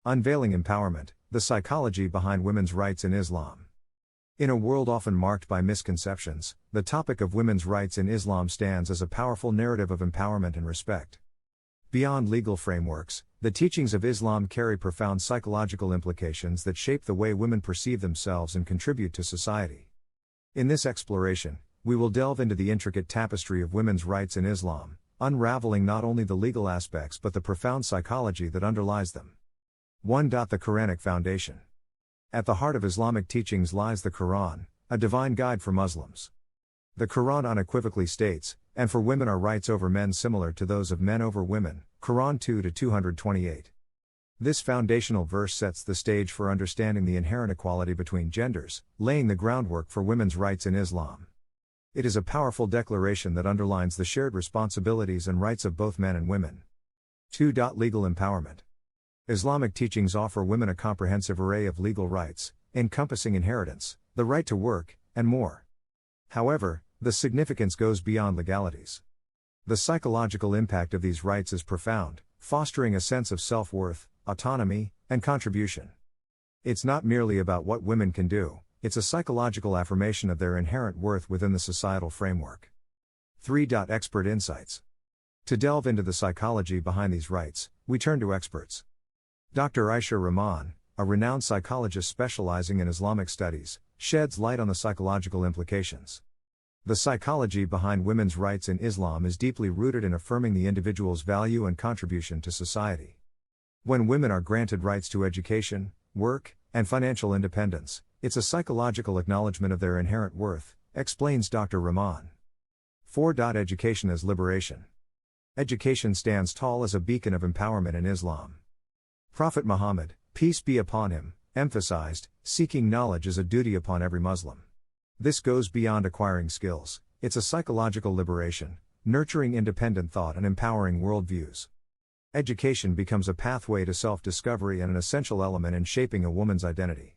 Unveiling Empowerment, the psychology behind women's rights in Islam. In a world often marked by misconceptions, the topic of women's rights in Islam stands as a powerful narrative of empowerment and respect. Beyond legal frameworks, the teachings of Islam carry profound psychological implications that shape the way women perceive themselves and contribute to society. In this exploration, we will delve into the intricate tapestry of women's rights in Islam, unraveling not only the legal aspects but the profound psychology that underlies them. 1. The Quranic Foundation. At the heart of Islamic teachings lies the Quran, a divine guide for Muslims. The Quran unequivocally states, "And for women are rights over men similar to those of men over women," Quran 2-228. This foundational verse sets the stage for understanding the inherent equality between genders, laying the groundwork for women's rights in Islam. It is a powerful declaration that underlines the shared responsibilities and rights of both men and women. 2. Legal Empowerment. Islamic teachings offer women a comprehensive array of legal rights, encompassing inheritance, the right to work, and more. However, the significance goes beyond legalities. The psychological impact of these rights is profound, fostering a sense of self-worth, autonomy, and contribution. It's not merely about what women can do, it's a psychological affirmation of their inherent worth within the societal framework. 3. Expert insights. To delve into the psychology behind these rights, we turn to experts. Dr. Aisha Rahman, a renowned psychologist specializing in Islamic studies, sheds light on the psychological implications. The psychology behind women's rights in Islam is deeply rooted in affirming the individual's value and contribution to society. When women are granted rights to education, work, and financial independence, it's a psychological acknowledgement of their inherent worth, explains Dr. Rahman. 4. Education as liberation. Education stands tall as a beacon of empowerment in Islam. Prophet Muhammad, peace be upon him, emphasized, seeking knowledge is a duty upon every Muslim. This goes beyond acquiring skills, it's a psychological liberation, nurturing independent thought and empowering worldviews. Education becomes a pathway to self-discovery and an essential element in shaping a woman's identity.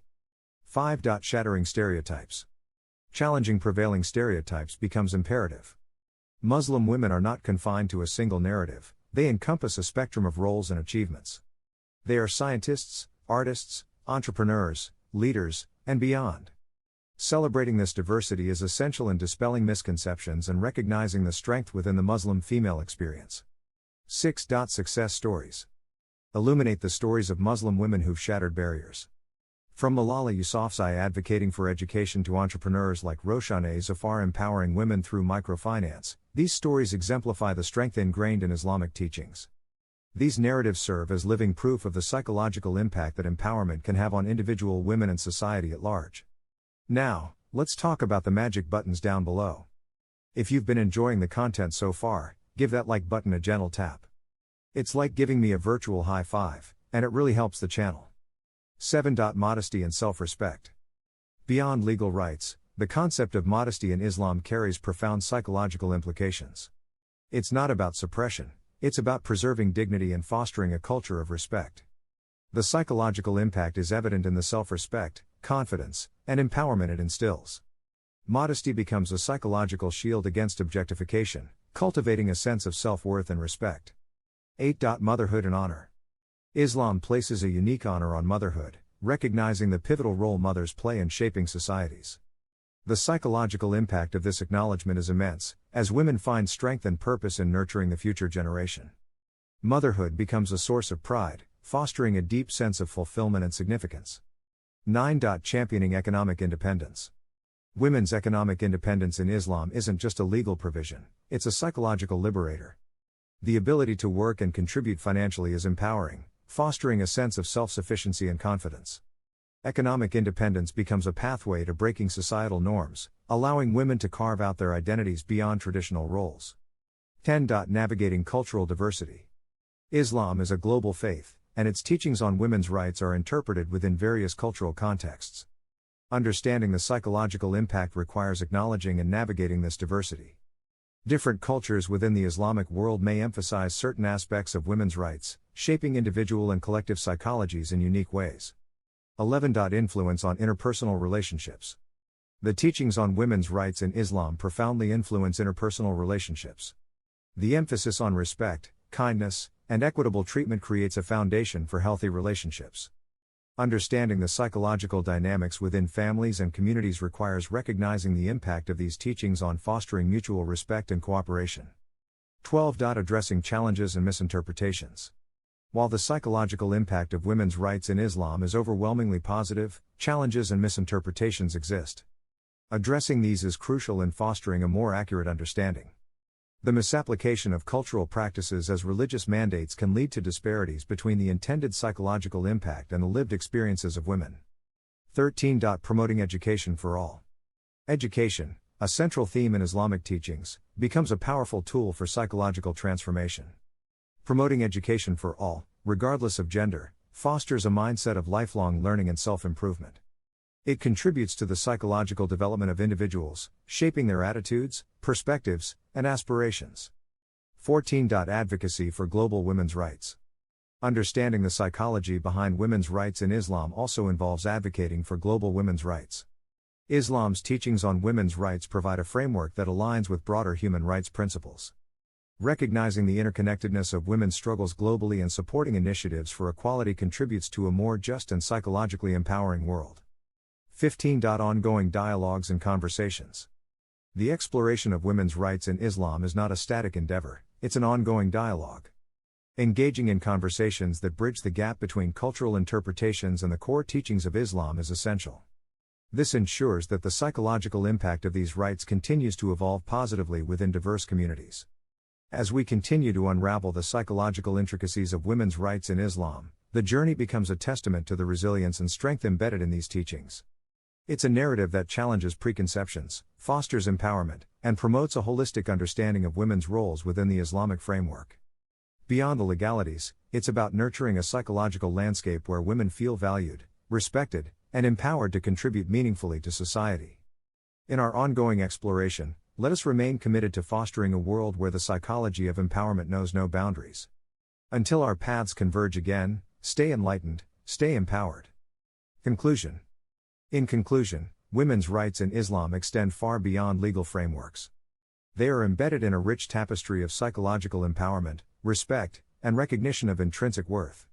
5. Shattering stereotypes. Challenging prevailing stereotypes becomes imperative. Muslim women are not confined to a single narrative, they encompass a spectrum of roles and achievements. They are scientists, artists, entrepreneurs, leaders, and beyond. Celebrating this diversity is essential in dispelling misconceptions and recognizing the strength within the Muslim female experience. 6. Success stories. Illuminate the stories of Muslim women who've shattered barriers. From Malala Yousafzai advocating for education to entrepreneurs like Roshaneh Zafar empowering women through microfinance, these stories exemplify the strength ingrained in Islamic teachings. These narratives serve as living proof of the psychological impact that empowerment can have on individual women and society at large. Now, let's talk about the magic buttons down below. If you've been enjoying the content so far, give that like button a gentle tap. It's like giving me a virtual high five, and it really helps the channel. 7. Modesty and self-respect. Beyond legal rights, the concept of modesty in Islam carries profound psychological implications. It's not about suppression. It's about preserving dignity and fostering a culture of respect. The psychological impact is evident in the self-respect, confidence, and empowerment it instills. Modesty becomes a psychological shield against objectification, cultivating a sense of self-worth and respect. 8. Motherhood and honor. Islam places a unique honor on motherhood, recognizing the pivotal role mothers play in shaping societies. The psychological impact of this acknowledgement is immense, as women find strength and purpose in nurturing the future generation. Motherhood becomes a source of pride, fostering a deep sense of fulfillment and significance. 9. Championing economic independence. Women's economic independence in Islam isn't just a legal provision, it's a psychological liberator. The ability to work and contribute financially is empowering, fostering a sense of self-sufficiency and confidence. Economic independence becomes a pathway to breaking societal norms, allowing women to carve out their identities beyond traditional roles. 10. Navigating cultural diversity. Islam is a global faith, and its teachings on women's rights are interpreted within various cultural contexts. Understanding the psychological impact requires acknowledging and navigating this diversity. Different cultures within the Islamic world may emphasize certain aspects of women's rights, shaping individual and collective psychologies in unique ways. 11. Influence on interpersonal relationships. The teachings on women's rights in Islam profoundly influence interpersonal relationships. The emphasis on respect, kindness, and equitable treatment creates a foundation for healthy relationships. Understanding the psychological dynamics within families and communities requires recognizing the impact of these teachings on fostering mutual respect and cooperation. 12. Addressing challenges and misinterpretations. While the psychological impact of women's rights in Islam is overwhelmingly positive, challenges and misinterpretations exist. Addressing these is crucial in fostering a more accurate understanding. The misapplication of cultural practices as religious mandates can lead to disparities between the intended psychological impact and the lived experiences of women. 13. Promoting education for all. Education, a central theme in Islamic teachings, becomes a powerful tool for psychological transformation. Promoting education for all, regardless of gender, fosters a mindset of lifelong learning and self-improvement. It contributes to the psychological development of individuals, shaping their attitudes, perspectives, and aspirations. 14. Advocacy for global women's rights. Understanding the psychology behind women's rights in Islam also involves advocating for global women's rights. Islam's teachings on women's rights provide a framework that aligns with broader human rights principles. Recognizing the interconnectedness of women's struggles globally and supporting initiatives for equality contributes to a more just and psychologically empowering world. 15. Ongoing dialogues and conversations. The exploration of women's rights in Islam is not a static endeavor, it's an ongoing dialogue. Engaging in conversations that bridge the gap between cultural interpretations and the core teachings of Islam is essential. This ensures that the psychological impact of these rights continues to evolve positively within diverse communities. As we continue to unravel the psychological intricacies of women's rights in Islam, the journey becomes a testament to the resilience and strength embedded in these teachings. It's a narrative that challenges preconceptions, fosters empowerment, and promotes a holistic understanding of women's roles within the Islamic framework. Beyond the legalities, it's about nurturing a psychological landscape where women feel valued, respected, and empowered to contribute meaningfully to society. In our ongoing exploration, let us remain committed to fostering a world where the psychology of empowerment knows no boundaries. Until our paths converge again, stay enlightened, stay empowered. Conclusion. In conclusion, women's rights in Islam extend far beyond legal frameworks. They are embedded in a rich tapestry of psychological empowerment, respect, and recognition of intrinsic worth.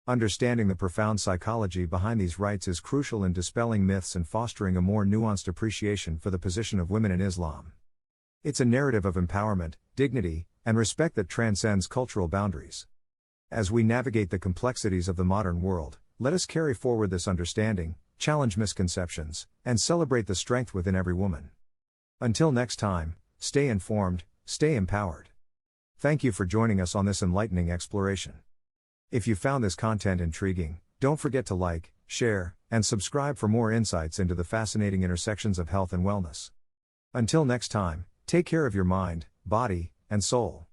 Understanding the profound psychology behind these rights is crucial in dispelling myths and fostering a more nuanced appreciation for the position of women in Islam. It's a narrative of empowerment, dignity, and respect that transcends cultural boundaries. As we navigate the complexities of the modern world, let us carry forward this understanding, challenge misconceptions, and celebrate the strength within every woman. Until next time, stay informed, stay empowered. Thank you for joining us on this enlightening exploration. If you found this content intriguing, don't forget to like, share, and subscribe for more insights into the fascinating intersections of health and wellness. Until next time, take care of your mind, body, and soul.